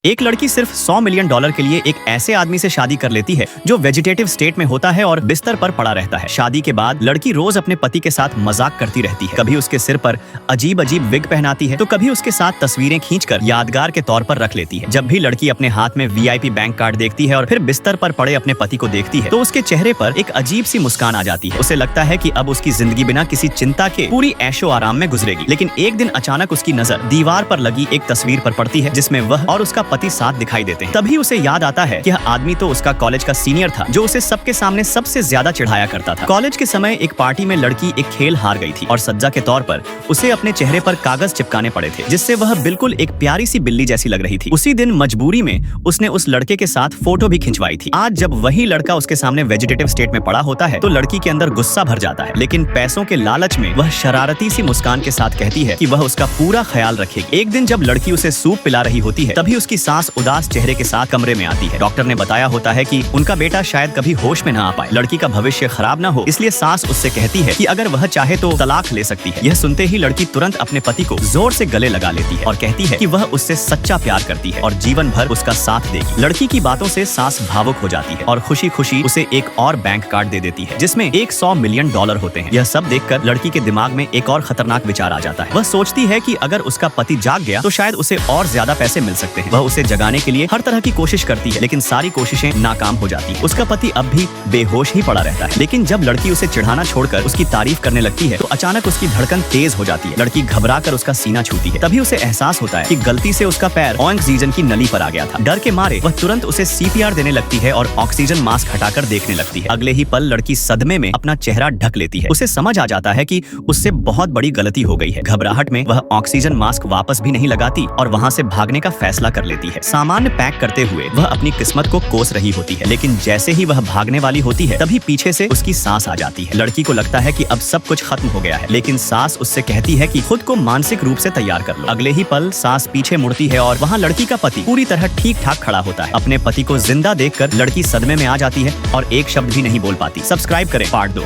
एक लड़की सिर्फ $100 मिलियन के लिए एक ऐसे आदमी से शादी कर लेती है जो वेजिटेटिव स्टेट में होता है और बिस्तर पर पड़ा रहता है। शादी के बाद लड़की रोज अपने पति के साथ मजाक करती रहती है। कभी उसके सिर पर अजीब अजीब विग पहनाती है तो कभी उसके साथ तस्वीरें खींचकर यादगार के तौर पर रख लेती है। जब भी लड़की अपने हाथ में VIP बैंक कार्ड देखती है और फिर बिस्तर पर पड़े अपने पति को देखती है तो उसके चेहरे पर एक अजीब सी मुस्कान आ जाती है। उसे लगता है कि अब उसकी जिंदगी बिना किसी चिंता के पूरी ऐशो आराम में गुजरेगी। लेकिन एक दिन अचानक उसकी नजर दीवार पर लगी एक तस्वीर पर पड़ती है जिसमें वह और उसका पति साथ दिखाई देते हैं। तभी उसे याद आता है कि यह आदमी तो उसका कॉलेज का सीनियर था जो उसे सबके सामने सबसे ज्यादा चिढ़ाया करता था। कॉलेज के समय एक पार्टी में लड़की एक खेल हार गई थी और सज्जा के तौर पर उसे अपने चेहरे पर कागज चिपकाने पड़े थे जिससे वह बिल्कुल एक प्यारी सी बिल्ली जैसी लग रही थी। उसी दिन मजबूरी में उसने उस लड़के के साथ फोटो भी खिंचवाई थी। आज जब वही लड़का उसके सामने वेजिटेटिव स्टेट में पड़ा होता है तो लड़की के अंदर गुस्सा भर जाता है, लेकिन पैसों के लालच में वह शरारती सी मुस्कान के साथ कहती है कि वह उसका पूरा ख्याल रखेगी। एक दिन जब लड़की उसे सूप पिला रही होती है तभी उसकी सास उदास चेहरे के साथ कमरे में आती है। डॉक्टर ने बताया होता है कि उनका बेटा शायद कभी होश में न आ पाए, लड़की का भविष्य खराब न हो, इसलिए सास उससे कहती है कि अगर वह चाहे तो तलाक ले सकती है। यह सुनते ही लड़की तुरंत अपने पति को जोर से गले लगा लेती है और कहती है कि वह उससे सच्चा प्यार करती है और जीवन भर उसका साथ देगी। लड़की की बातों से सास भावुक हो जाती है और खुशी खुशी उसे एक और बैंक कार्ड दे देती है जिसमें $100 मिलियन होते हैं। यह सब देखकर लड़की के दिमाग में एक और खतरनाक विचार आ जाता है। वह सोचती है कि अगर उसका पति जाग गया तो शायद उसे और ज्यादा पैसे मिल सकते हैं। वह उसे जगाने के लिए हर तरह की कोशिश करती है लेकिन सारी कोशिशें नाकाम हो जाती हैं। उसका पति अब भी बेहोश ही पड़ा रहता है। लेकिन जब लड़की उसे चिढ़ाना छोड़कर उसकी तारीफ करने लगती है तो अचानक उसकी धड़कन तेज हो जाती है। लड़की घबरा कर उसका सीना छूती है। तभी उसे एहसास होता है कि गलती से उसका पैर ऑक्सीजन की नली पर आ गया था। डर के मारे वह तुरंत उसे CPR देने लगती है और ऑक्सीजन मास्क हटाकर देखने लगती है। अगले ही पल लड़की सदमे में अपना चेहरा ढक लेती है। उसे समझ आ जाता है कि उससे बहुत बड़ी गलती हो गई है। घबराहट में वह ऑक्सीजन मास्क वापस भी नहीं लगाती और वहाँ से भागने का फैसला कर लेती है। सामान पैक करते हुए वह अपनी किस्मत को कोस रही होती है, लेकिन जैसे ही वह भागने वाली होती है तभी पीछे से उसकी सास आ जाती है। लड़की को लगता है कि अब सब कुछ खत्म हो गया है, लेकिन सास उससे कहती है कि खुद को मानसिक रूप से तैयार कर लो। अगले ही पल सास पीछे मुड़ती है और वहाँ लड़की का पति पूरी तरह ठीक ठाक खड़ा होता है। अपने पति को जिंदा देखकर लड़की सदमे में आ जाती है और एक शब्द भी नहीं बोल पाती। सब्सक्राइब करें पार्ट 2।